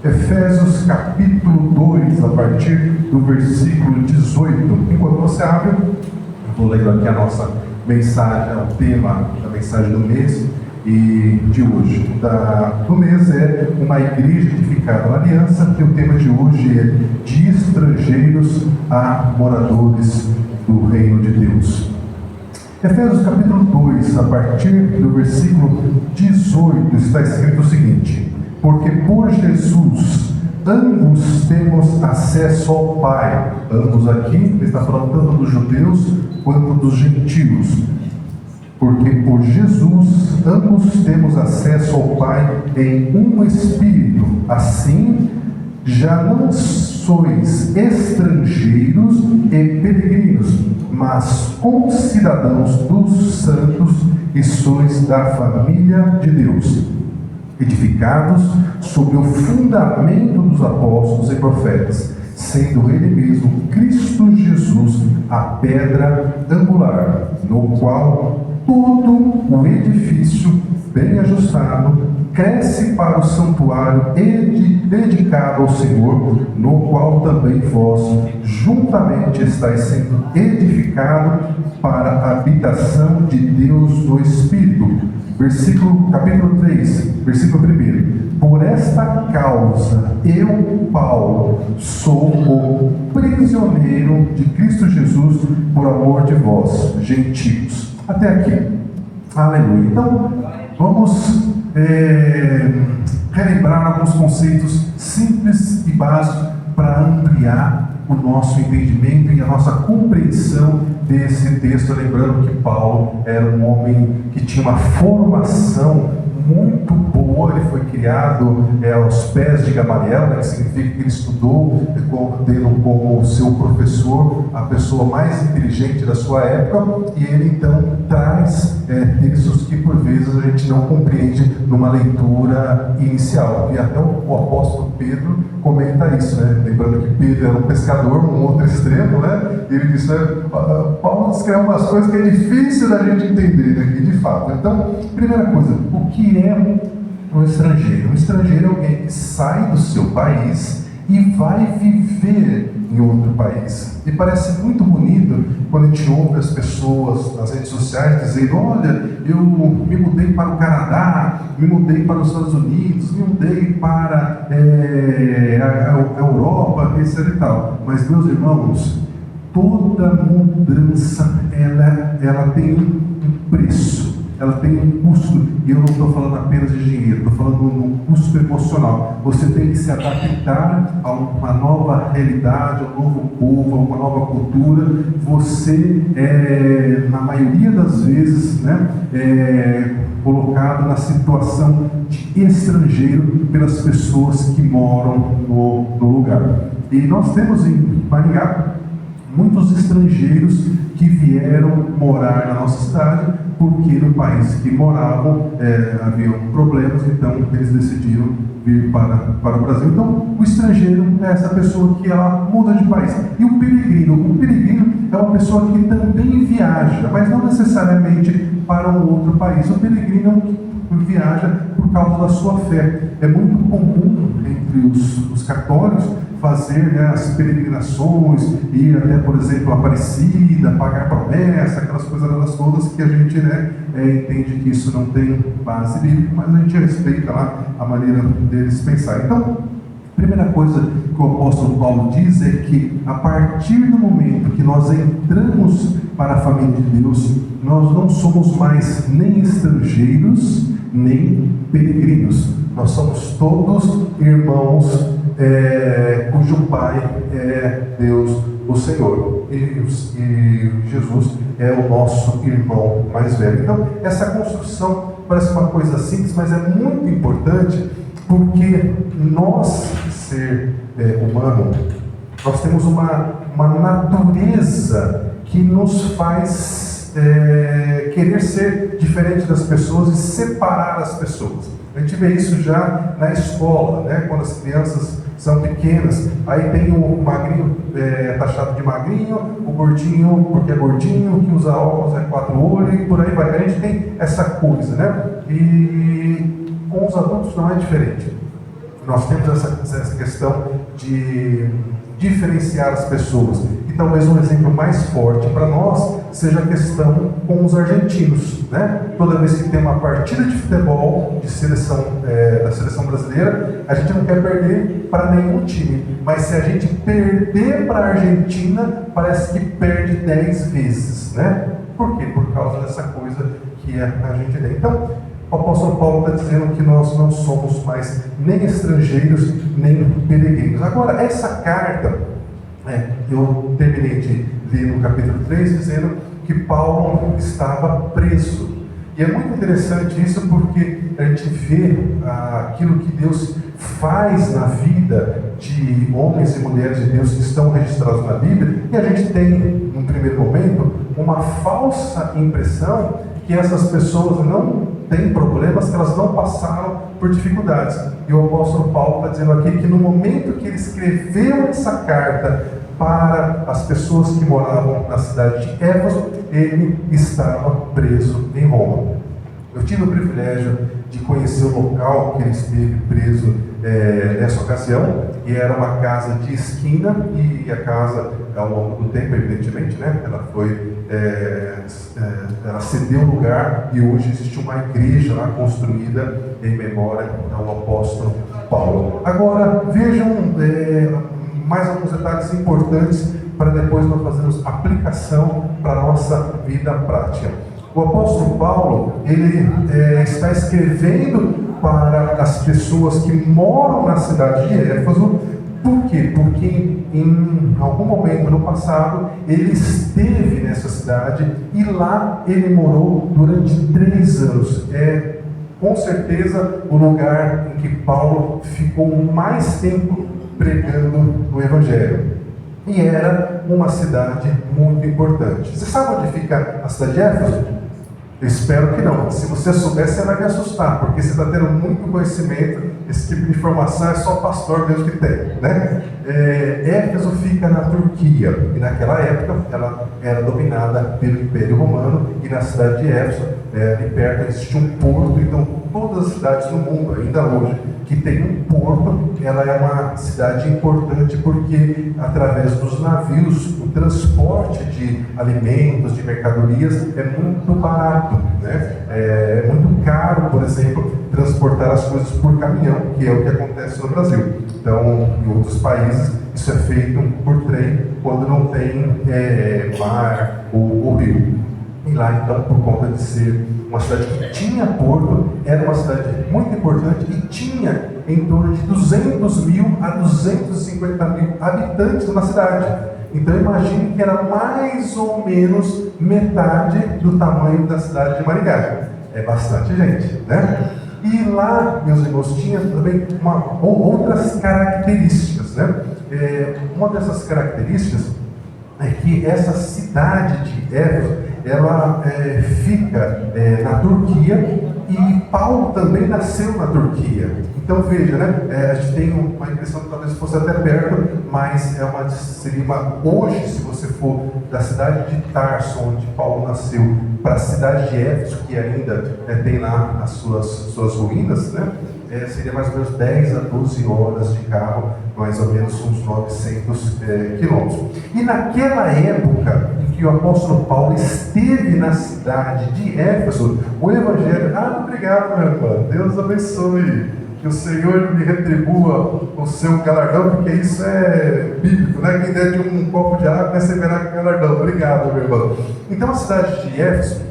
Efésios capítulo 2, a partir do versículo 18. Enquanto você abre, eu vou lendo aqui a nossa mensagem, o tema da mensagem do mês e de hoje. Do mês é uma igreja edificada na aliança, e o tema de hoje é de estrangeiros a moradores do reino de Deus. Efésios capítulo 2, a partir do versículo 18, está escrito o seguinte: porque por Jesus ambos temos acesso ao Pai. Ambos aqui, ele está falando tanto dos judeus quanto dos gentios. Porque por Jesus ambos temos acesso ao Pai em um Espírito. Assim, já não sois estrangeiros e peregrinos, mas concidadãos dos santos e sois da família de Deus, edificados sobre o fundamento dos apóstolos e profetas, sendo Ele mesmo, Cristo Jesus, a pedra angular, no qual todo o edifício bem ajustado cresce para o santuário dedicado ao Senhor, no qual também vós juntamente estáis sendo edificado para a habitação de Deus no Espírito. Capítulo 3, versículo 1. Por esta causa, eu, Paulo, sou o prisioneiro de Cristo Jesus por amor de vós, gentios. Até aqui. Aleluia. Então, vamos relembrar alguns conceitos simples e básicos para ampliar o nosso entendimento e a nossa compreensão desse texto. Lembrando que Paulo era um homem que tinha uma formação muito boa. Ele foi criado aos pés de Gamaliel, que significa que ele estudou, tendo como seu professor a pessoa mais inteligente da sua época, e ele então traz textos que por vezes a gente não compreende numa leitura inicial. E até o apóstolo Pedro comenta isso, né? Lembrando que Pedro era um pescador, um outro extremo, né? E ele diz, Paulo escreve umas coisas que é difícil da gente entender, né? E de fato. Então, primeira coisa, o que é um estrangeiro? Um estrangeiro é alguém que sai do seu país e vai viver em outro país. E parece muito bonito quando a gente ouve as pessoas nas redes sociais dizendo: olha, eu me mudei para o Canadá, me mudei para os Estados Unidos, me mudei para a Europa, etc e tal. Mas, meus irmãos, toda mudança ela tem um preço. Ela tem um custo, e eu não estou falando apenas de dinheiro, estou falando de um custo emocional. Você tem que se adaptar a uma nova realidade, a um novo povo, a uma nova cultura. Você na maioria das vezes, colocado na situação de estrangeiro pelas pessoas que moram no lugar. E nós temos em Maringá muitos estrangeiros que vieram morar na nossa cidade, porque no país que moravam haviam problemas, então eles decidiram vir para o Brasil. Então, o estrangeiro é essa pessoa que ela muda de país. E o peregrino é uma pessoa que também viaja, mas não necessariamente para um outro país. O peregrino é um que viaja por causa da sua fé. É muito comum entre os católicos fazer as peregrinações, ir até, por exemplo, Aparecida, pagar promessa, aquelas coisas todas que a gente entende que isso não tem base bíblica, mas a gente respeita lá a maneira deles pensar. Então, a primeira coisa que o apóstolo Paulo diz é que a partir do momento que nós entramos para a família de Deus, nós não somos mais nem estrangeiros, nem peregrinos. Nós somos todos irmãos, cujo Pai é Deus, o Senhor. E Jesus é o nosso irmão mais velho. Então, essa construção parece uma coisa simples, mas é muito importante, porque nós, ser humano, nós temos uma natureza que nos faz querer ser diferente das pessoas e separar as pessoas. A gente vê isso já na escola, quando as crianças são pequenas, aí tem o magrinho taxado de magrinho, o gordinho porque é gordinho, que usa óculos é 4 olhos, e por aí vai. A gente tem essa coisa, E com os adultos não é diferente. nós temos essa questão de diferenciar as pessoas. E talvez um exemplo mais forte para nós seja a questão com os argentinos, né? Toda vez que tem uma partida de futebol da seleção brasileira, a gente não quer perder para nenhum time, mas se a gente perder para a Argentina, parece que perde 10 vezes, né? Por quê? Por causa dessa coisa que a gente tem. Então, o apóstolo Paulo está dizendo que nós não somos mais nem estrangeiros, nem peregrinos. Agora, essa carta, eu terminei de ler no capítulo 3, dizendo que Paulo estava preso. E é muito interessante isso porque a gente vê aquilo que Deus faz na vida de homens e mulheres de Deus que estão registrados na Bíblia, e a gente tem, num primeiro momento, uma falsa impressão que essas pessoas não têm problemas, que elas não passaram por dificuldades. E o apóstolo Paulo está dizendo aqui que no momento que ele escreveu essa carta para as pessoas que moravam na cidade de Éfeso, ele estava preso em Roma. Eu tive o privilégio de conhecer o local que ele esteve preso nessa ocasião, e era uma casa de esquina, e a casa, ao longo do tempo, evidentemente, né, ela cedeu o lugar, e hoje existe uma igreja lá construída em memória ao apóstolo Paulo. Agora, vejam mais alguns detalhes importantes para depois nós fazermos aplicação para a nossa vida prática. O apóstolo Paulo, ele está escrevendo para as pessoas que moram na cidade de Éfeso. Por quê? Porque em algum momento no passado ele esteve nessa cidade e lá ele morou durante 3 anos. É com certeza o lugar em que Paulo ficou mais tempo pregando o Evangelho. E era uma cidade muito importante. Você sabe onde fica a cidade de Éfeso? Eu espero que não. Se você souber, você vai me assustar, porque você está tendo muito conhecimento. Esse tipo de informação é só o pastor mesmo que tem, né? Éfeso fica na Turquia, e naquela época ela era dominada pelo Império Romano, e na cidade de Éfeso, ali perto, existe um porto. Então todas as cidades do mundo, ainda hoje, que tem um porto, ela é uma cidade importante, porque através dos navios, o transporte de alimentos, de mercadorias é muito barato, né? É muito caro, por exemplo, transportar as coisas por caminhão, que é o que acontece no Brasil. Então, em outros países, isso é feito por trem, quando não tem mar ou rio. E lá, então, por conta de ser uma cidade que tinha porto, era uma cidade muito importante e tinha em torno de 200 mil a 250 mil habitantes na cidade. Então imagine que era mais ou menos metade do tamanho da cidade de Maringá. É bastante gente, né? E lá, meus irmãos, tinha também outras características, né? Uma dessas características é que essa cidade de Éfeso, ela fica na Turquia, e Paulo também nasceu na Turquia. Então veja, né? A gente tem uma impressão que talvez fosse até perto, mas hoje, se você for da cidade de Tarso, onde Paulo nasceu, para a cidade de Éfeso, que ainda tem lá as suas ruínas, né? Seria mais ou menos 10 a 12 horas de carro, mais ou menos uns 900 quilômetros. E naquela época em que o apóstolo Paulo esteve na cidade de Éfeso, o Evangelho... obrigado, meu irmão, Deus abençoe, que o Senhor me retribua o seu galardão, porque isso é bíblico, né? Quem der de um copo de água receberá galardão. Obrigado, meu irmão. Então a cidade de Éfeso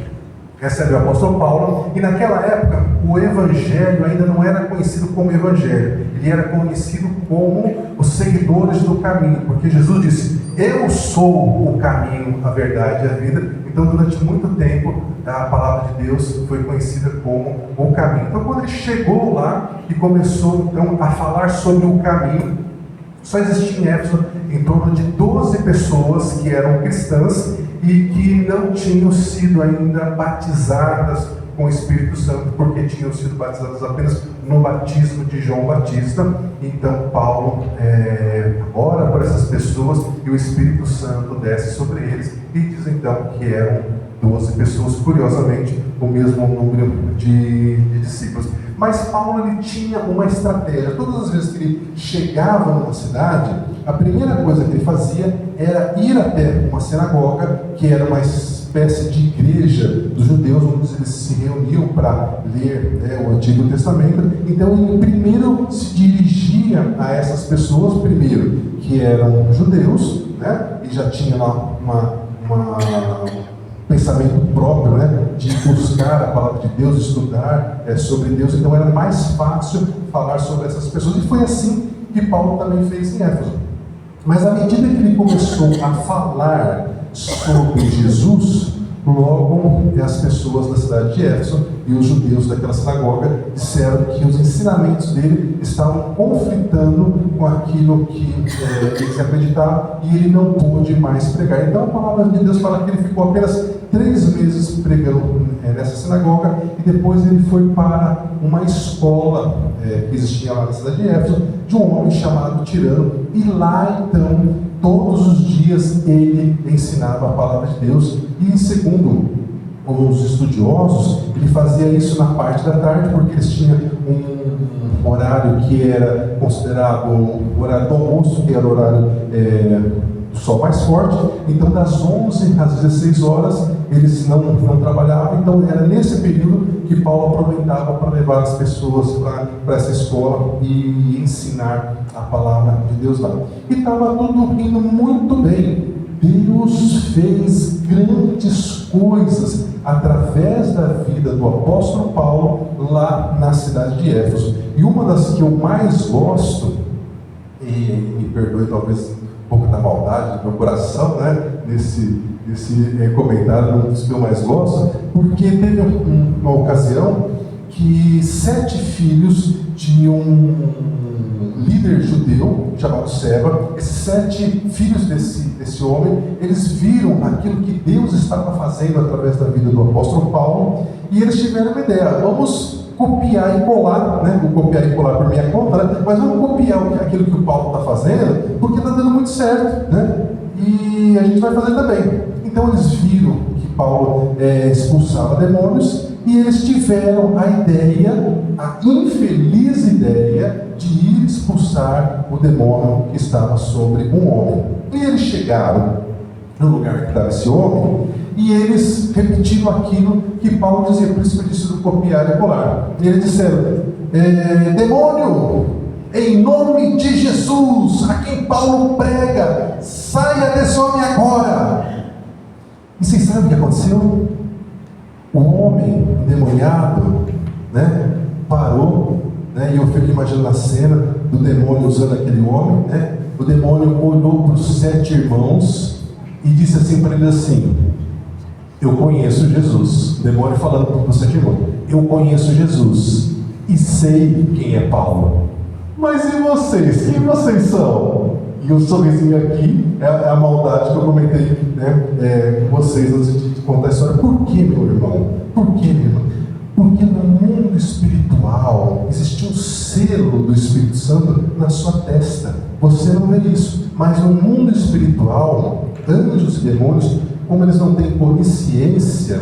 recebe o apóstolo Paulo, e naquela época o Evangelho ainda não era conhecido como Evangelho, ele era conhecido como os seguidores do caminho, porque Jesus disse: eu sou o caminho, a verdade e a vida. Então durante muito tempo a palavra de Deus foi conhecida como o caminho. Então quando ele chegou lá e começou então a falar sobre o caminho, só existia em Éfeso em torno de 12 pessoas que eram cristãs e que não tinham sido ainda batizadas com o Espírito Santo, porque tinham sido batizadas apenas no batismo de João Batista. Então Paulo ora por essas pessoas e o Espírito Santo desce sobre eles, e diz então que eram 12 pessoas, curiosamente o mesmo número de discípulos. Mas Paulo ele tinha uma estratégia. Todas as vezes que ele chegava numa cidade, a primeira coisa que ele fazia era ir até uma sinagoga, que era uma espécie de igreja dos judeus, onde eles se reuniam para ler, né, o Antigo Testamento. Então ele primeiro se dirigia a essas pessoas, primeiro, que eram judeus, né, e já tinha lá pensamento próprio, né, de buscar a palavra de Deus, estudar sobre Deus. Então era mais fácil falar sobre essas pessoas, e foi assim que Paulo também fez em Éfeso. Mas à medida que ele começou a falar sobre Jesus, logo as pessoas da cidade de Éfeso e os judeus daquela sinagoga disseram que os ensinamentos dele estavam conflitando com aquilo que eles acreditavam, e ele não pôde mais pregar. Então a palavra de Deus fala que ele ficou apenas 3 meses pregando nessa sinagoga, e depois ele foi para uma escola que existia lá na cidade de Éfeso, de um homem chamado Tirano, e lá então todos os dias ele ensinava a palavra de Deus. E segundo os estudiosos, ele fazia isso na parte da tarde, porque eles tinham um horário que era considerado o horário do almoço, que era o horário do sol mais forte. Então das 11 às 16 horas eles não trabalhavam. Então era nesse período que Paulo aproveitava para levar as pessoas para essa escola e ensinar a palavra de Deus lá. E estava tudo indo muito bem. Deus fez grandes coisas através da vida do apóstolo Paulo lá na cidade de Éfeso. E uma das que eu mais gosto, e me perdoe talvez um pouco da maldade do meu coração, né, nesse comentário, um dos que eu mais gosto, porque teve uma ocasião que 7 filhos de um líder judeu chamado Seba, esses 7 filhos desse homem, eles viram aquilo que Deus estava fazendo através da vida do apóstolo Paulo, e eles tiveram uma ideia: vamos copiar e colar, né? Vou copiar e colar por minha conta, né? Mas vamos copiar aquilo que o Paulo está fazendo, porque está dando muito certo, né? E a gente vai fazer também. Então eles viram que Paulo expulsava demônios, e eles tiveram a infeliz ideia de ir expulsar o demônio que estava sobre um homem. E eles chegaram no lugar que estava esse homem, e eles repetiram aquilo que Paulo dizia. Por isso que eu disse do copiar e colar. E eles disseram: demônio, em nome de Jesus, a quem Paulo prega, saia desse homem agora. E vocês sabem o que aconteceu? O homem endemoniado, né, parou, né, e eu fico imaginando a cena do demônio usando aquele homem, né? O demônio olhou para os 7 irmãos e disse assim para eles assim: eu conheço Jesus. O demônio falando para os 7 irmãos: eu conheço Jesus e sei quem é Paulo. Mas e vocês? Quem vocês são? E o sorrisinho aqui é a maldade que eu comentei, né, com vocês antes de contar a história. Por que, meu irmão? Por que, meu irmão? Porque no mundo espiritual existe um selo do Espírito Santo na sua testa. Você não vê isso, mas no mundo espiritual, anjos e demônios, como eles não têm onisciência,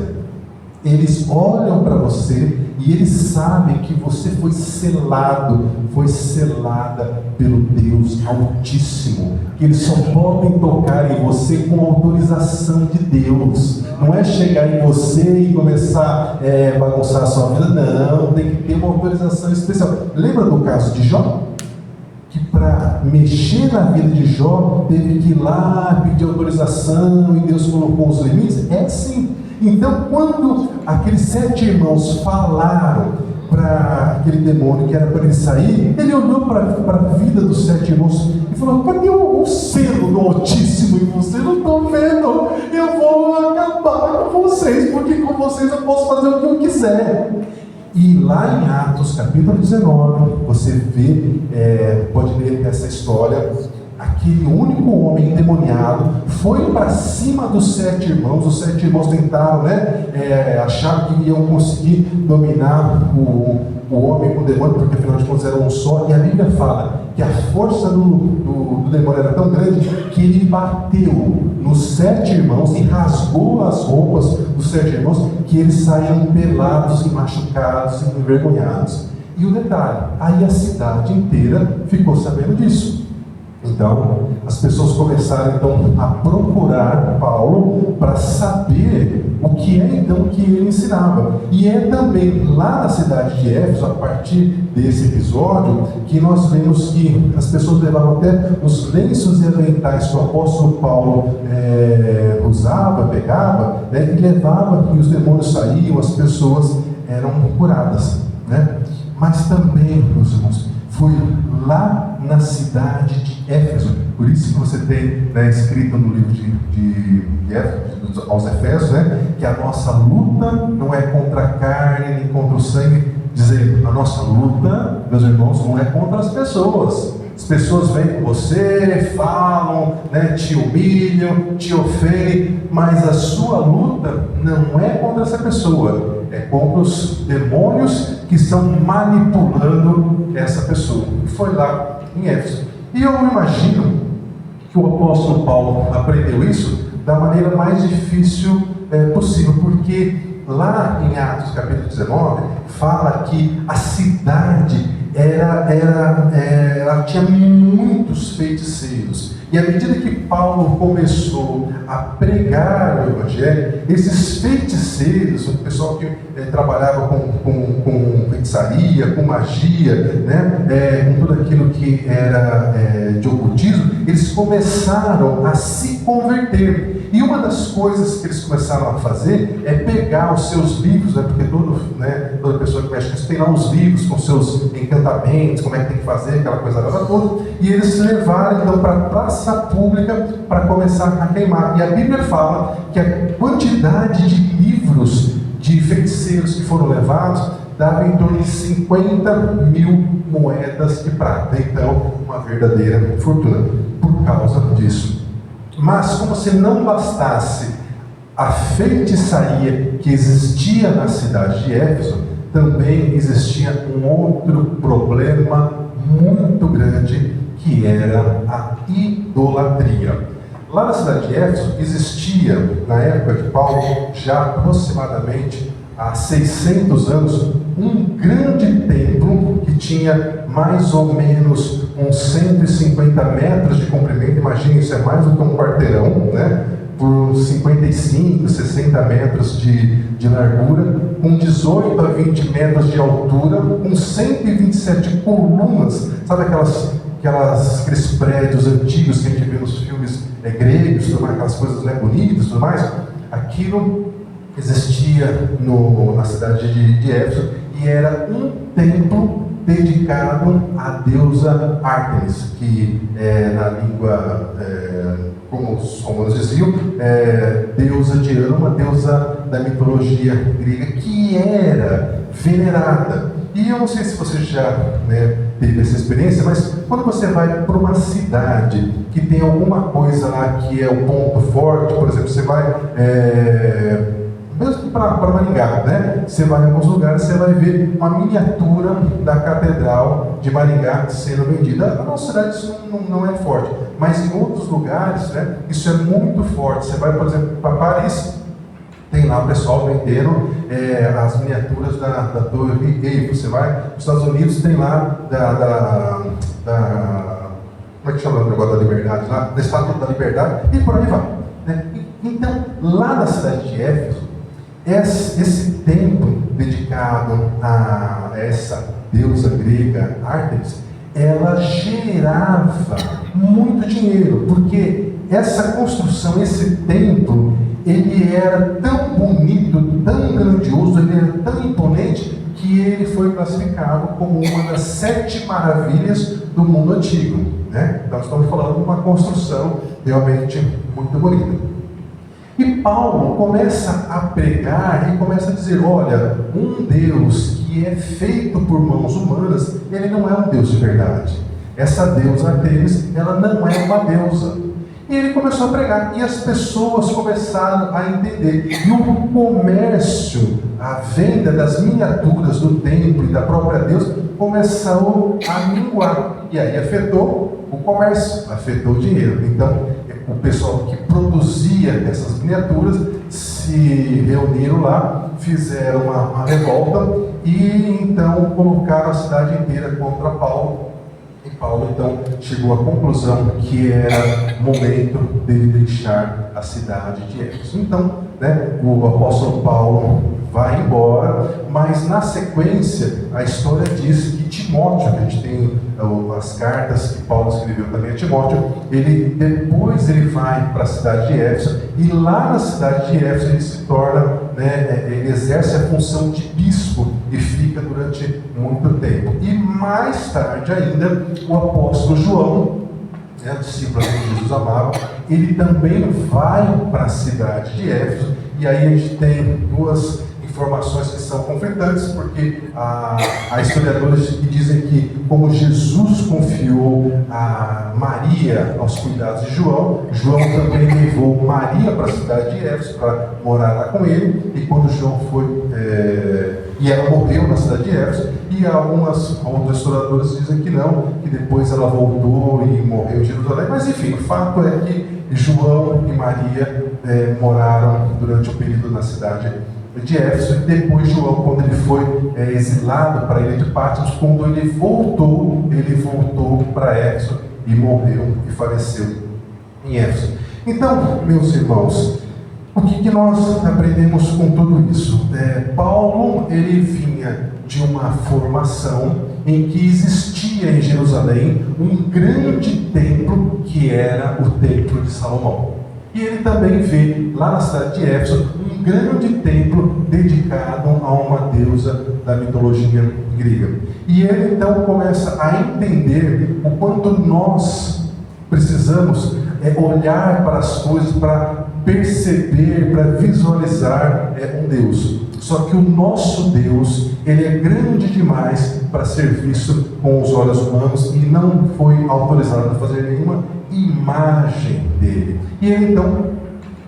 eles olham para você e eles sabem que você foi selado, foi selada pelo Deus Altíssimo. Que eles só podem tocar em você com autorização de Deus. Não é chegar em você e começar a bagunçar a sua vida. Não, tem que ter uma autorização especial. Lembra do caso de Jó? Que para mexer na vida de Jó, teve que ir lá pedir autorização e Deus colocou os limites? É assim. Então, quando aqueles 7 irmãos falaram para aquele demônio que era para ele sair, ele olhou para a vida dos 7 irmãos e falou: cadê o selo do Altíssimo em você? Não estou vendo. Eu vou acabar com vocês, porque com vocês eu posso fazer o que eu quiser. E lá em Atos capítulo 19, você vê, pode ler essa história. Aquele único homem endemoniado foi para cima dos 7 irmãos. Os 7 irmãos tentaram, achar que iam conseguir dominar o homem com o demônio, porque afinal de contas eram um só. E a Bíblia fala que a força do demônio era tão grande que ele bateu nos 7 irmãos e rasgou as roupas dos 7 irmãos, que eles saíam pelados e machucados e envergonhados. E o detalhe, aí a cidade inteira ficou sabendo disso. Então, as pessoas começaram então a procurar Paulo para saber o que é então que ele ensinava. E é também lá na cidade de Éfeso, a partir desse episódio, que nós vemos que as pessoas levavam até os lenços e aventais que o apóstolo Paulo usava, pegava, né, e levava, e os demônios saíam, as pessoas eram curadas, né? Mas também, meus irmãos, foi lá na cidade de Éfeso. Por isso que você tem, né, escrito no livro de Éfeso, aos Efésios, né, que a nossa luta não é contra a carne nem contra o sangue, dizendo, a nossa luta, meus irmãos, não é contra as pessoas. As pessoas vêm com você, falam, né, te humilham, te ofendem, mas a sua luta não é contra essa pessoa, é contra os demônios que estão manipulando essa pessoa. Foi lá em Éfeso. E eu imagino que o apóstolo Paulo aprendeu isso da maneira mais difícil possível, porque lá em Atos capítulo 19 fala que a cidade ela tinha muitos feiticeiros. E à medida que Paulo começou a pregar o Evangelho, esses feiticeiros, o pessoal que trabalhava com feitiçaria, com magia, né, com tudo aquilo que era de ocultismo, eles começaram a se converter. E uma das coisas que eles começaram a fazer é pegar os seus livros, né, porque toda pessoa que mexe com isso tem lá os livros com seus encantamentos, como é que tem que fazer, aquela coisa toda, e eles levaram então para a praça pública para começar a queimar. E a Bíblia fala que a quantidade de livros de feiticeiros que foram levados dava em torno de 50.000 moedas de prata. Então, uma verdadeira fortuna por causa disso. Mas como se não bastasse a feitiçaria que existia na cidade de Éfeso, também existia um outro problema muito grande, que era a idolatria. Lá na cidade de Éfeso existia, na época de Paulo, já aproximadamente há 600 anos, um grande templo que tinha mais ou menos uns 150 metros de comprimento. Imagine, isso é mais do que um quarteirão, né? Por 55, 60 metros de largura, com 18 a 20 metros de altura, com 127 colunas. Sabe aqueles prédios antigos que a gente vê nos filmes gregos, tudo mais, aquelas coisas, né, bonitas, tudo mais? Aquilo existia na cidade de Éfeso, e era um templo dedicado à deusa Ártemis, que na língua, como os romanos diziam, deusa de uma deusa da mitologia grega, que era venerada. E eu não sei se você já teve essa experiência, mas quando você vai para uma cidade que tem alguma coisa lá que é o ponto forte, por exemplo, você vai mesmo para Maringá, né? Você vai em alguns lugares, você vai ver uma miniatura da Catedral de Maringá sendo vendida. Na nossa cidade isso não é forte, mas em outros lugares, né, isso é muito forte. Você vai, por exemplo, para Paris, tem lá o pessoal vendendo as miniaturas da Torre Eiffel. Você vai nos Estados Unidos, tem lá como é que chama o negócio da liberdade lá? Da Estátua da Liberdade, e por aí vai, né? Então, lá na cidade de Éfeso, esse templo dedicado a essa deusa grega Ártemis, ela gerava muito dinheiro, porque essa construção, esse templo, ele era tão bonito, tão grandioso, ele era tão imponente, que ele foi classificado como uma das 7 maravilhas do mundo antigo, né? Então estamos falando de uma construção realmente muito bonita. E Paulo começa a pregar e começa a dizer, olha, um Deus que é feito por mãos humanas, ele não é um Deus de verdade. Essa deusa Artemis, ela não é uma deusa. E ele começou a pregar, e as pessoas começaram a entender. E o comércio, a venda das miniaturas do templo e da própria deusa, começou a minguar. e aí afetou o comércio, afetou o dinheiro. Então, o pessoal que produzia essas miniaturas se reuniram lá, fizeram uma revolta e então colocaram a cidade inteira contra Paulo. E Paulo então chegou à conclusão que era momento de deixar a cidade de Éfeso. Então, o apóstolo Paulo vai embora, mas na sequência a história diz que Timóteo, que a gente tem as cartas que Paulo escreveu também a Timóteo, depois ele vai para a cidade de Éfeso, e lá na cidade de Éfeso ele se torna, ele exerce a função de bispo e fica durante muito tempo. E mais tarde ainda, o apóstolo João, o discípulo que Jesus amava, ele também vai para a cidade de Éfeso, e aí a gente tem duas informações que são conflitantes, porque há historiadores que dizem que, como Jesus confiou a Maria aos cuidados de João, João também levou Maria para a cidade de Éfeso para morar lá com ele, e quando João foi, e ela morreu na cidade de Éfeso, e alguns historiadores dizem que não, que depois ela voltou e morreu em Jerusalém, mas enfim, o fato é que João e Maria moraram durante o período na cidade de Éfeso, e depois João, quando ele foi exilado para a ilha de Patmos, quando ele voltou para Éfeso e morreu e faleceu em Éfeso. Então, meus irmãos, o que nós aprendemos com tudo isso? Paulo, ele vinha de uma formação em que existia em Jerusalém um grande templo que era o Templo de Salomão. E ele também vê lá na cidade de Éfeso um grande templo dedicado a uma deusa da mitologia grega. E ele então começa a entender o quanto nós precisamos olhar para as coisas, para perceber, para visualizar um Deus. Só que o nosso Deus, ele é grande demais para ser visto com os olhos humanos e não foi autorizado a fazer nenhuma imagem dele. E ele então,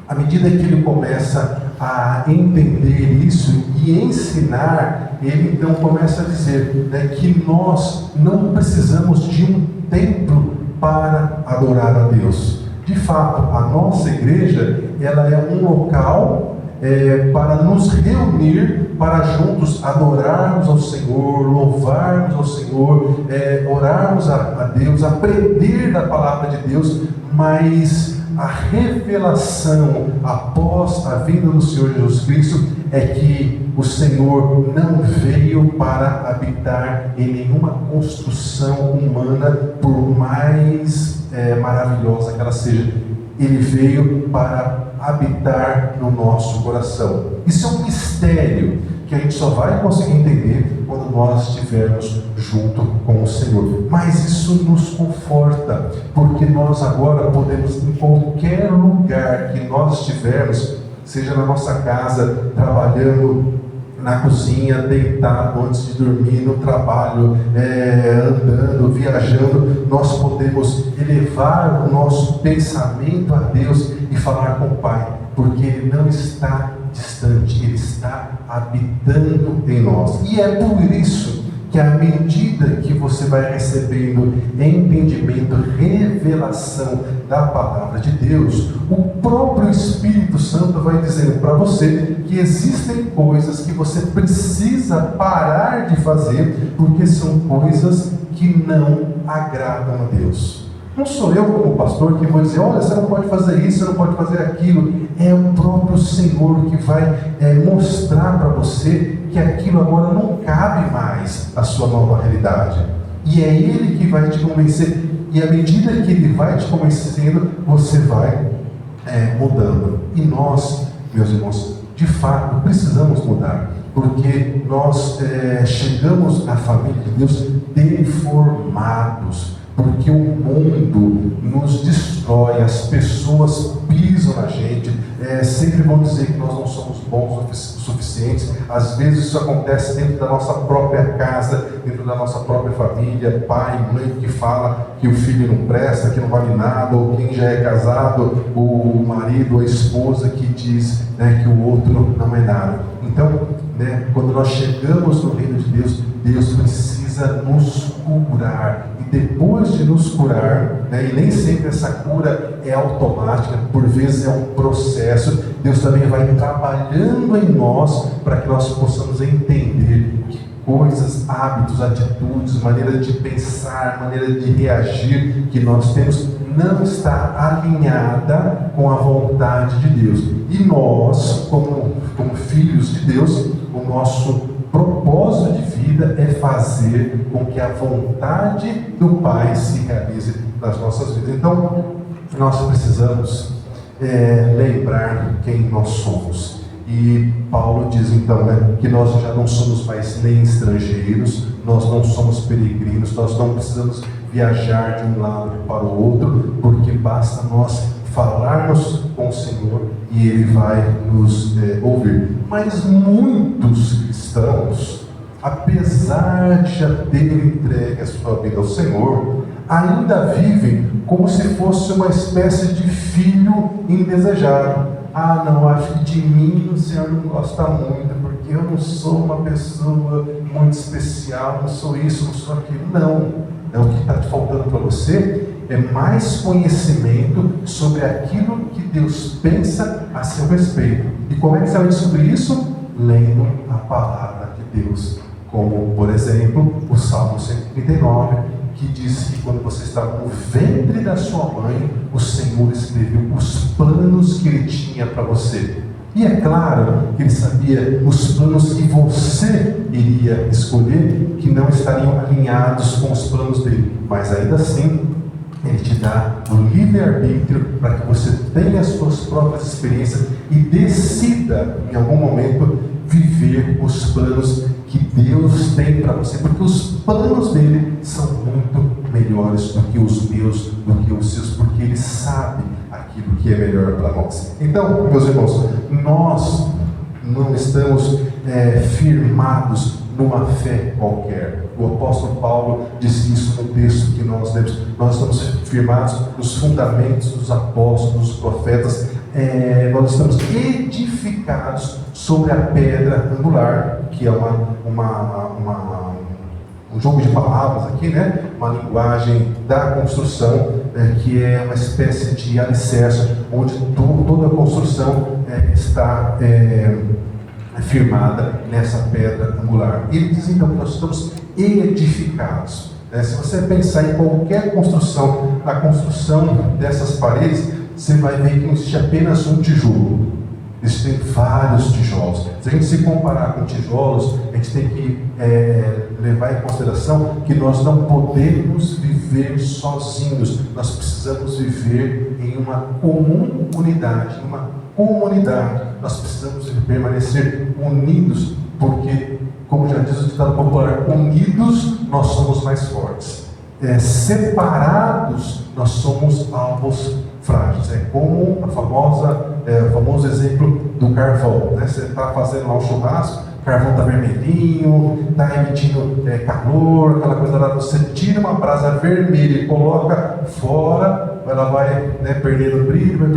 à medida que ele começa a entender isso e ensinar, ele então começa a dizer que nós não precisamos de um templo para adorar a Deus. De fato, a nossa igreja, ela é um local para nos reunir, para juntos adorarmos ao Senhor, louvarmos ao Senhor, orarmos a Deus, aprender da palavra de Deus, mas a revelação após a vinda do Senhor Jesus Cristo é que o Senhor não veio para habitar em nenhuma construção humana, por mais maravilhosa que ela seja. Ele veio para habitar no nosso coração. Isso é um mistério que a gente só vai conseguir entender quando nós estivermos junto com o Senhor. Mas isso nos conforta, porque nós agora podemos, em qualquer lugar que nós estivermos, seja na nossa casa, trabalhando na cozinha, deitado antes de dormir, no trabalho, andando, viajando, nós podemos elevar o nosso pensamento a Deus e falar com o Pai, porque Ele não está distante, Ele está habitando em nós. E é por isso que à medida que você vai recebendo entendimento, revelação da palavra de Deus, o próprio Espírito Santo vai dizendo para você que existem coisas que você precisa parar de fazer, porque são coisas que não agradam a Deus. Não sou eu como pastor que vou dizer, olha, você não pode fazer isso, você não pode fazer aquilo. É o próprio Senhor que vai mostrar para você que aquilo agora não cabe mais à sua nova realidade. E é Ele que vai te convencer. E à medida que Ele vai te convencendo, você vai mudando. E nós, meus irmãos, de fato, precisamos mudar. Porque nós chegamos na família de Deus deformados. Porque o mundo nos destrói, as pessoas pisam na gente, sempre vão dizer que nós não somos bons o suficientes. Às vezes isso acontece dentro da nossa própria casa, dentro da nossa própria família, pai, mãe que fala que o filho não presta, que não vale nada, ou quem já é casado, o marido, a esposa que diz que o outro não é nada. Então, quando nós chegamos no reino de Deus, Deus precisa nos curar e depois de nos curar, né, e nem sempre essa cura é automática, por vezes é um processo, Deus também vai trabalhando em nós para que nós possamos entender que coisas, hábitos, atitudes, maneira de pensar, maneira de reagir que nós temos não está alinhada com a vontade de Deus. E nós, como filhos de Deus, o nosso propósito de vida é fazer com que a vontade do Pai se realize nas nossas vidas. Então, nós precisamos lembrar quem nós somos. E Paulo diz então, né, que nós já não somos mais nem estrangeiros, nós não somos peregrinos, nós não precisamos viajar de um lado para o outro, porque basta nós falarmos com o Senhor e Ele vai nos ouvir. Mas muitos cristãos, apesar de já terem entregue a sua vida ao Senhor, ainda vivem como se fosse uma espécie de filho indesejado. Ah, não, acho que de mim o Senhor não gosta muito, porque eu não sou uma pessoa muito especial, não sou isso, não sou aquilo. Não. O que está faltando para você é mais conhecimento sobre aquilo que Deus pensa a seu respeito. E como é que você vai descobrir isso? Lendo a palavra de Deus. Como, por exemplo, o Salmo 139, que diz que quando você estava no ventre da sua mãe, o Senhor escreveu os planos que Ele tinha para você. E é claro que Ele sabia os planos que você iria escolher, que não estariam alinhados com os planos dele. Mas ainda assim, Ele te dá o livre-arbítrio para que você tenha as suas próprias experiências e decida, em algum momento, viver os planos que Deus tem para você. Porque os planos dele são muito melhores do que os meus, do que os seus, porque Ele sabe aquilo que é melhor para nós. Então, meus irmãos, nós não estamos firmados numa fé qualquer. O apóstolo Paulo disse isso no texto que nós lemos. Nós estamos firmados nos fundamentos dos apóstolos, dos profetas. Nós estamos edificados sobre a pedra angular, que é um jogo de palavras aqui, né? Uma linguagem da construção, que é uma espécie de alicerce, onde toda a construção está firmada nessa pedra angular. E ele diz então que nós estamos edificados. Se você pensar em qualquer construção, a construção dessas paredes, você vai ver que não existe apenas um tijolo. Existem vários tijolos. Se a gente se comparar com tijolos, a gente tem que levar em consideração que nós não podemos viver sozinhos. Nós precisamos viver em uma comunidade, Nós precisamos permanecer unidos, porque, como já diz o ditado popular, unidos nós somos mais fortes. Separados nós somos alvos frágeis. É como o famoso exemplo do carvão, né? Você está fazendo lá um churrasco, o carvão está vermelhinho, está emitindo calor, aquela coisa lá. Você tira uma brasa vermelha e coloca fora, ela vai perdendo brilho,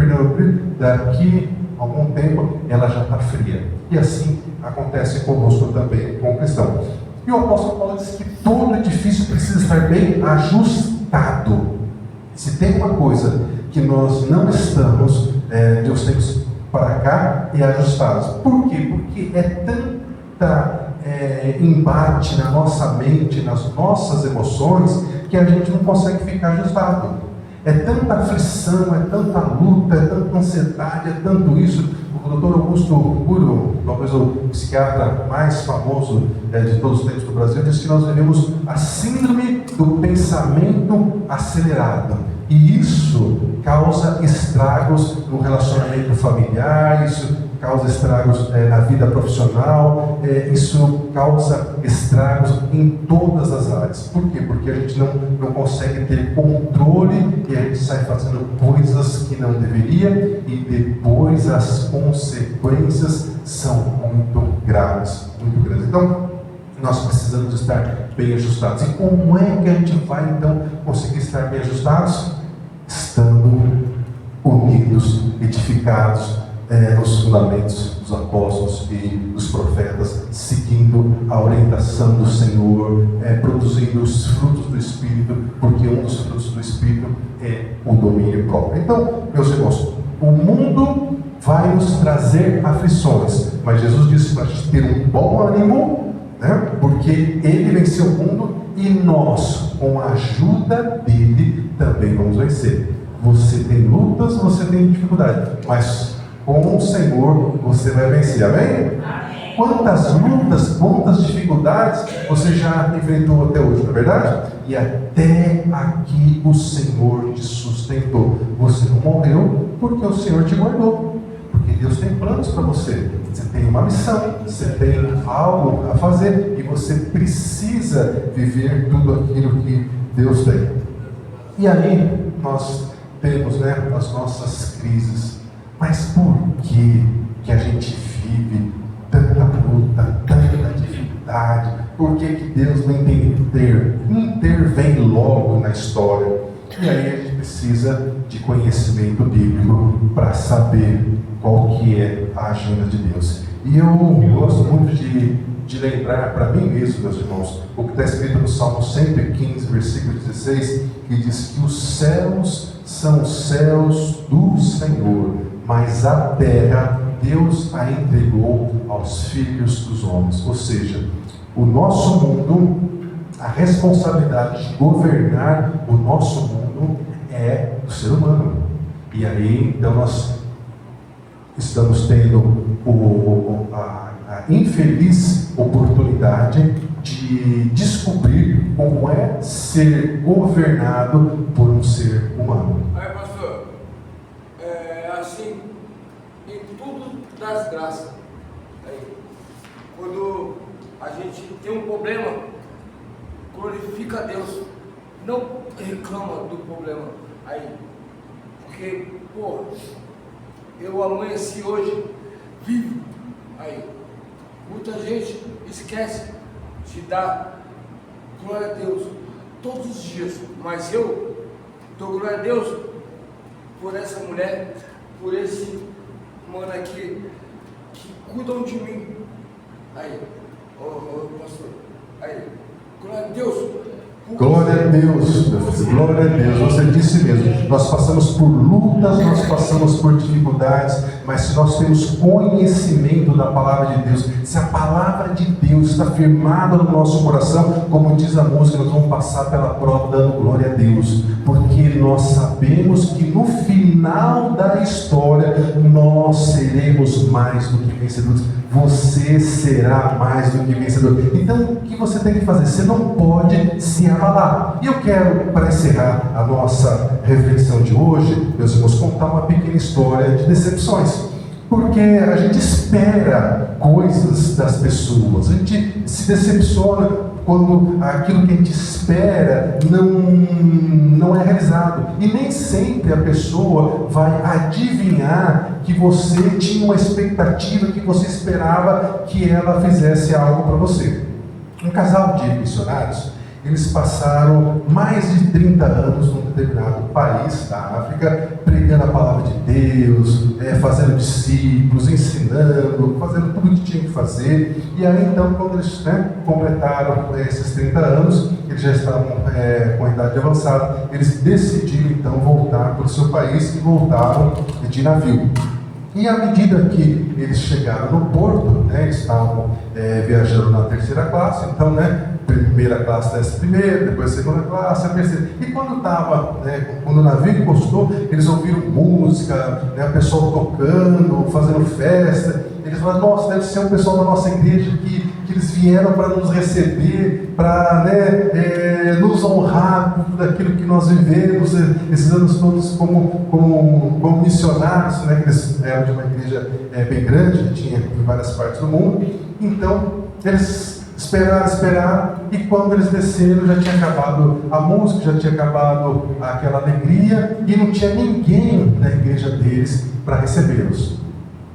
daqui a algum tempo ela já está fria. E assim acontece conosco também, com o cristão. E o apóstolo Paulo diz que todo edifício precisa estar bem ajustado. Se tem uma coisa que nós não estamos, de uns tempos para cá, é ajustados. Por quê? Porque é tanta embate na nossa mente, nas nossas emoções, que a gente não consegue ficar ajustado. É tanta aflição, é tanta luta, é tanta ansiedade, é tanto isso. O Dr. Augusto Cury, talvez o psiquiatra mais famoso de todos os tempos do Brasil, diz que nós vivemos a síndrome do pensamento acelerado. E isso causa estragos no relacionamento familiar, isso causa estragos na vida profissional, isso causa estragos em todas as áreas. Por quê? Porque a gente não consegue ter controle e a gente sai fazendo coisas que não deveria e depois as consequências são muito graves, muito grandes. Então, nós precisamos estar bem ajustados. E como é que a gente vai então conseguir estar bem ajustados? Estando unidos, edificados nos fundamentos dos apóstolos e dos profetas, seguindo a orientação do Senhor, produzindo os frutos do Espírito, porque um dos frutos do Espírito é o domínio próprio. Então, meus irmãos, o mundo vai nos trazer aflições, mas Jesus disse para a gente ter um bom ânimo, né? Porque Ele venceu o mundo e nós, com a ajuda dEle, também vamos vencer. Você tem lutas, você tem dificuldade, mas com o Senhor você vai vencer, amém? Amém. Quantas lutas, quantas dificuldades você já enfrentou até hoje, não é verdade? E até aqui o Senhor te sustentou. Você não morreu porque o Senhor te guardou, porque Deus tem planos para você. Você tem uma missão, você tem algo a fazer e você precisa viver tudo aquilo que Deus tem. E aí nós temos, né, as nossas crises. Mas por que a gente vive tanta luta, tanta dificuldade? Por que Deus não intervém logo na história? E aí a gente precisa de conhecimento bíblico para saber qual que é a agenda de Deus. E eu gosto muito de lembrar para mim mesmo, meus irmãos, o que está escrito no Salmo 115, versículo 16, que diz que os céus são os céus do Senhor, mas a terra Deus a entregou aos filhos dos homens. Ou seja, o nosso mundo, a responsabilidade de governar o nosso mundo é do ser humano. E aí, então, nós estamos tendo a infeliz oportunidade de descobrir como é ser governado por um ser humano. Aí, pastor, assim, em tudo das graças, aí, quando a gente tem um problema, glorifica a Deus, não reclama do problema, aí, porque, eu amanheci hoje vivo, aí, muita gente esquece de dar glória a Deus todos os dias, mas eu dou glória a Deus por essa mulher, por esse mano aqui que cuidam de mim. Aí, pastor, aí, glória a Deus. Glória a Deus, glória a Deus. Você disse mesmo, nós passamos por lutas, nós passamos por dificuldades, mas se nós temos conhecimento da palavra de Deus, se a palavra de Deus está firmada no nosso coração, como diz a música, nós vamos passar pela prova dando glória a Deus, porque nós sabemos que no final da história nós seremos mais do que vencedores. Você será mais do que vencedor. Então, o que você tem que fazer? Você não pode se abalar. E eu quero, para encerrar a nossa reflexão de hoje, meus irmãos, contar uma pequena história de decepções. Porque a gente espera coisas das pessoas, a gente se decepciona quando aquilo que a gente espera não é realizado. E nem sempre a pessoa vai adivinhar que você tinha uma expectativa, que você esperava que ela fizesse algo para você. Um casal de missionários, eles passaram mais de 30 anos num determinado país da África, pregando a palavra de Deus, fazendo discípulos, ensinando, fazendo tudo o que tinha que fazer. E aí então, quando eles completaram esses 30 anos, eles já estavam com a idade avançada, eles decidiram então voltar para o seu país e voltaram de navio. E à medida que eles chegaram no porto, eles estavam viajando na terceira classe, então, primeira classe desce primeiro, depois segunda classe, a terceira. E quando quando o navio encostou, eles ouviram música, o pessoal tocando, fazendo festa. Eles falaram, nossa, deve ser um pessoal da nossa igreja que eles vieram para nos receber, para nos honrar por tudo aquilo que nós vivemos esses anos todos como missionários, que eles eram de uma igreja bem grande, que tinha em várias partes do mundo. Então, eles esperaram, e quando eles desceram já tinha acabado a música, já tinha acabado aquela alegria, e não tinha ninguém na igreja deles para recebê-los.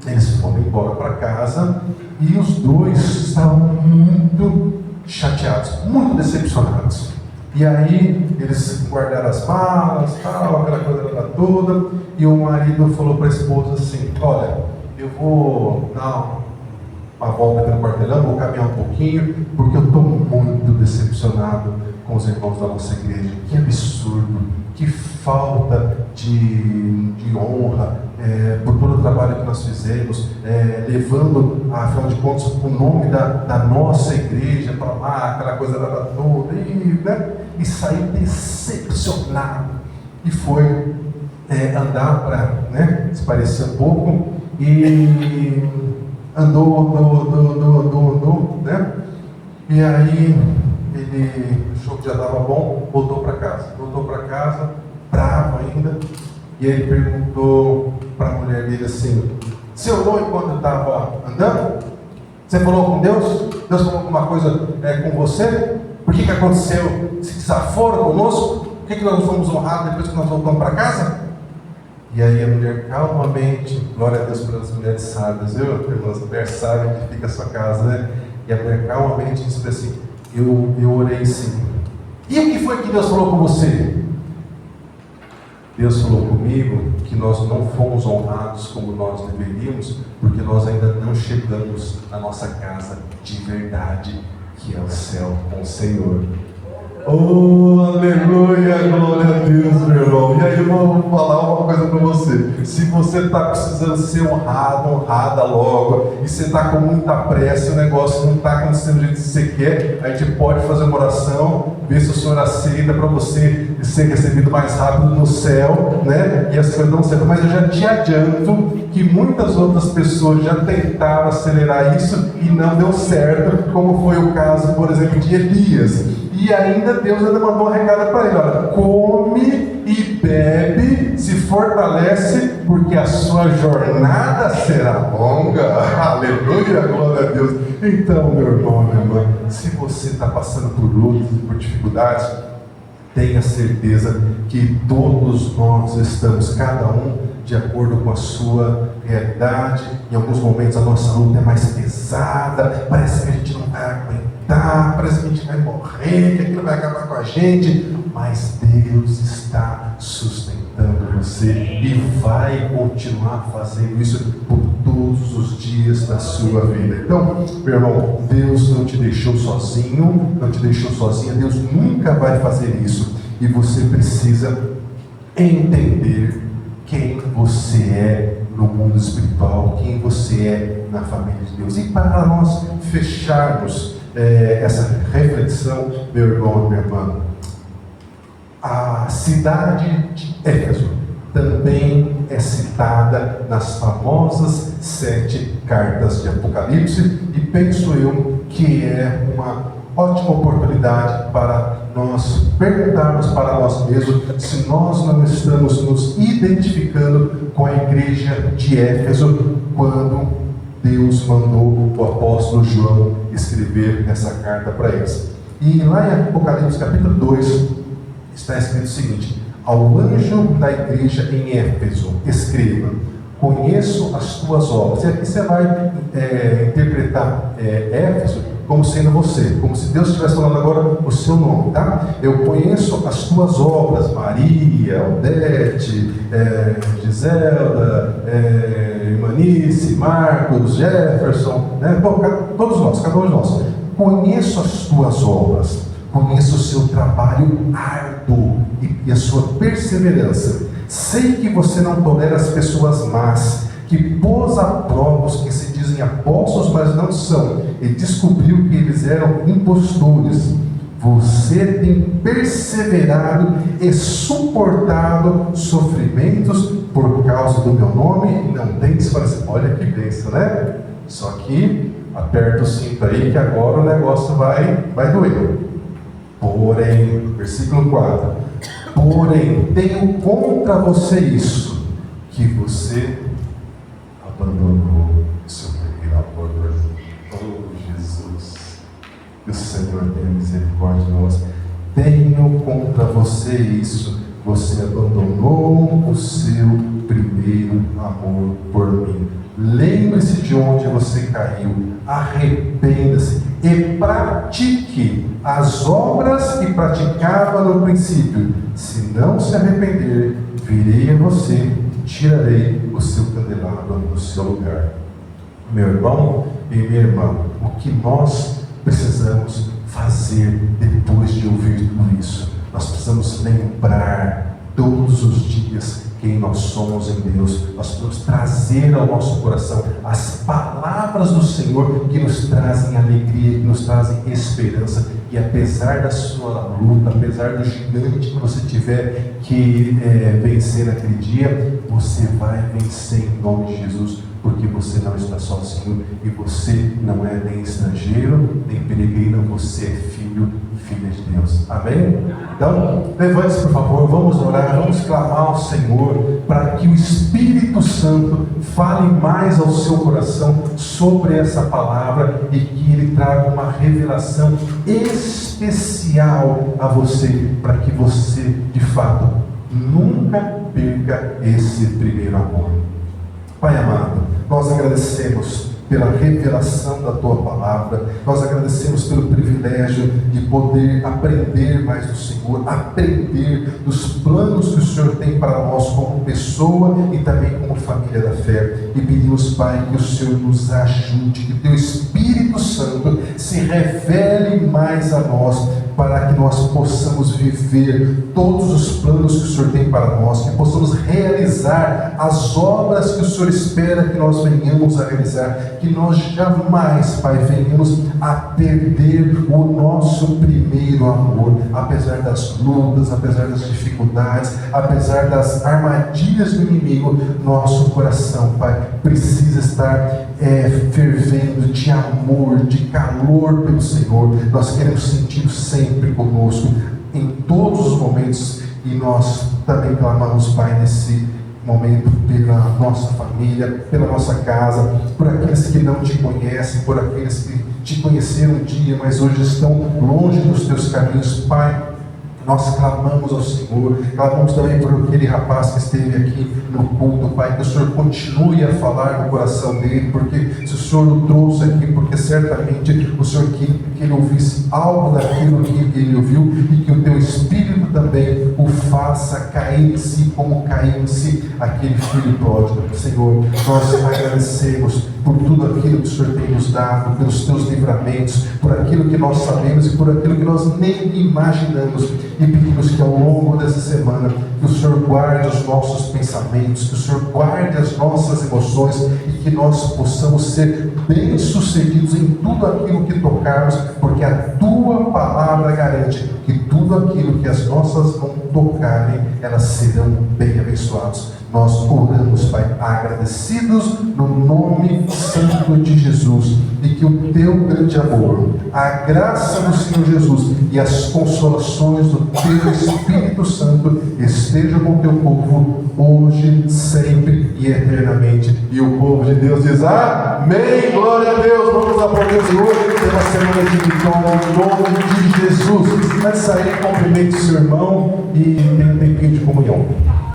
Eles foram embora para casa, e os dois estavam muito chateados, muito decepcionados. E aí eles guardaram as malas, aquela coisa toda, e o marido falou para a esposa assim, olha, eu vou dar uma volta aqui no quarteirão, vou caminhar um pouquinho, porque eu estou muito decepcionado com os irmãos da nossa igreja. Que absurdo, que falta de honra por todo o trabalho que nós fizemos, levando, afinal de contas, o nome da nossa igreja para lá, aquela coisa toda, e sair decepcionado. E foi andar para se parecer um pouco, e andou, né? E aí ele achou que já estava bom, voltou para casa, bravo ainda, e ele perguntou para a mulher dele assim: você orou enquanto eu estava andando? Você falou com Deus? Deus falou alguma coisa com você? Por que aconteceu esse desaforo conosco? Por que nós não fomos honrados depois que nós voltamos para casa? E aí a mulher calmamente, glória a Deus pelas mulheres sábias, irmãs, a mulher sábia que fica a sua casa, né? E a mulher calmamente disse assim: eu orei sim. E o que foi que Deus falou com você? Deus falou comigo que nós não fomos honrados como nós deveríamos, porque nós ainda não chegamos na nossa casa de verdade, que é o céu com o Senhor. Oh, aleluia, glória a Deus, meu irmão. E aí eu vou falar uma coisa para você. Se você está precisando ser honrado, honrada logo, e você está com muita pressa, o negócio não está acontecendo do jeito que você quer, a gente pode fazer uma oração, ver se o Senhor aceita para você ser recebido mais rápido no céu, né? E as coisas não certas. Mas eu já te adianto que muitas outras pessoas já tentaram acelerar isso e não deu certo, como foi o caso, por exemplo, de Elias. E ainda Deus mandou um recado para ele: olha, come e bebe, se fortalece, porque a sua jornada será longa. Aleluia, glória a Deus. Então, meu irmão, minha irmã, se você está passando por lutas e por dificuldades, tenha certeza que todos nós estamos, cada um de acordo com a sua realidade. Em alguns momentos a nossa luta é mais pesada, parece que a gente não vai aguentar, parece que a gente vai morrer, que aquilo vai acabar com a gente, mas Deus está sustentando você e vai continuar fazendo isso por todos os dias da sua vida. Então, meu irmão, Deus não te deixou sozinho, não te deixou sozinha, Deus nunca vai fazer isso, e você precisa entender quem você é no mundo espiritual, quem você é na família de Deus. E para nós fecharmos essa reflexão, meu irmão e minha irmã, a cidade de Éfeso também é citada nas famosas 7 cartas de Apocalipse, e penso eu que é uma ótima oportunidade para nós perguntarmos para nós mesmos se nós não estamos nos identificando com a igreja de Éfeso quando Deus mandou o apóstolo João escrever essa carta para eles. E lá em Apocalipse capítulo 2 está escrito o seguinte: ao anjo da igreja em Éfeso escreva: conheço as tuas obras. E aqui você vai interpretar Éfeso como sendo você, como se Deus estivesse falando agora o seu nome, tá? Eu conheço as tuas obras, Maria, Odete, Giselda, Imanice, Marcos, Jefferson, né? Bom, todos nós, cada um de nós. Conheço as tuas obras, conheço o seu trabalho árduo e a sua perseverança. Sei que você não tolera as pessoas más, que pôs a prova os que se dizem apóstolos, mas não são, e descobriu que eles eram impostores. Você tem perseverado e suportado sofrimentos por causa do meu nome, e não tem que se falar assim: olha que bênção, né? Só que aperta o cinto aí, que agora o negócio vai doer. Porém, versículo 4: porém, tenho contra você isso, que você abandonou o seu primeiro amor. Oh, Jesus, que o Senhor tenha misericórdia de nós. Tenho contra você isso, você abandonou o seu primeiro amor por mim. Lembre-se de onde você caiu, arrependa-se e pratique as obras que praticava no princípio. Se não se arrepender, virei a você tirarei o seu candelabro do seu lugar. Meu irmão e minha irmã, o que nós precisamos fazer depois de ouvir tudo isso? Nós precisamos lembrar todos os dias quem nós somos em Deus. Nós precisamos trazer ao nosso coração as palavras do Senhor que nos trazem alegria, que nos trazem esperança. E apesar da sua luta, apesar do gigante que você tiver que vencer naquele dia, você vai vencer em nome de Jesus, porque você não está sozinho e você não é nem estrangeiro, nem peregrino, você é filho e filha de Deus. Amém? Então, levante-se por favor, vamos orar, vamos clamar ao Senhor para que o Espírito Santo fale mais ao seu coração sobre essa palavra e que Ele traga uma revelação especial a você, para que você, de fato, nunca perca esse primeiro amor. Pai amado, nós agradecemos pela revelação da Tua palavra, nós agradecemos pelo privilégio de poder aprender mais do Senhor, aprender dos planos que o Senhor tem para nós como pessoa e também como família da fé. E pedimos, Pai, que o Senhor nos ajude, que o Teu Espírito Santo se revele mais a nós, para que nós possamos viver todos os planos que o Senhor tem para nós, que possamos realizar as obras que o Senhor espera que nós venhamos a realizar, que nós jamais, Pai, venhamos a perder o nosso primeiro amor, apesar das lutas, apesar das dificuldades, apesar das armadilhas do inimigo. Nosso coração, Pai, precisa estar fervendo de amor, de calor pelo Senhor. Nós queremos sentir sempre conosco em todos os momentos, e nós também clamamos, Pai, nesse momento pela nossa família, pela nossa casa, por aqueles que não Te conhecem, por aqueles que Te conheceram um dia, mas hoje estão longe dos Teus caminhos. Pai, nós clamamos ao Senhor, clamamos também por aquele rapaz que esteve aqui no culto, Pai, que o Senhor continue a falar no coração dele, porque se o Senhor o trouxe aqui, porque certamente o Senhor queria que ele ouvisse algo daquilo que ele ouviu, e que o Teu Espírito também o faça cair em si, como caiu em si aquele filho pródigo. Senhor, nós agradecemos por tudo aquilo que o Senhor tem nos dado, pelos Teus livramentos, por aquilo que nós sabemos e por aquilo que nós nem imaginamos. E pedimos que ao longo dessa semana, que o Senhor guarde os nossos pensamentos, que o Senhor guarde as nossas emoções, e que nós possamos ser bem-sucedidos em tudo aquilo que tocarmos, porque a Tua palavra garante que tudo aquilo que as nossas mãos tocarem, elas serão bem abençoadas. Nós oramos, Pai, agradecidos no nome santo de Jesus, e que o Teu grande amor, a graça do Senhor Jesus e as consolações do Teu Espírito Santo estejam com o Teu povo hoje, sempre e eternamente. E o povo de Deus diz amém, glória a Deus. Vamos aplaudir o Senhor pela semana de vitória em nome de Jesus. Antes de sair, cumprimente o seu irmão e tenha um tempinho de comunhão.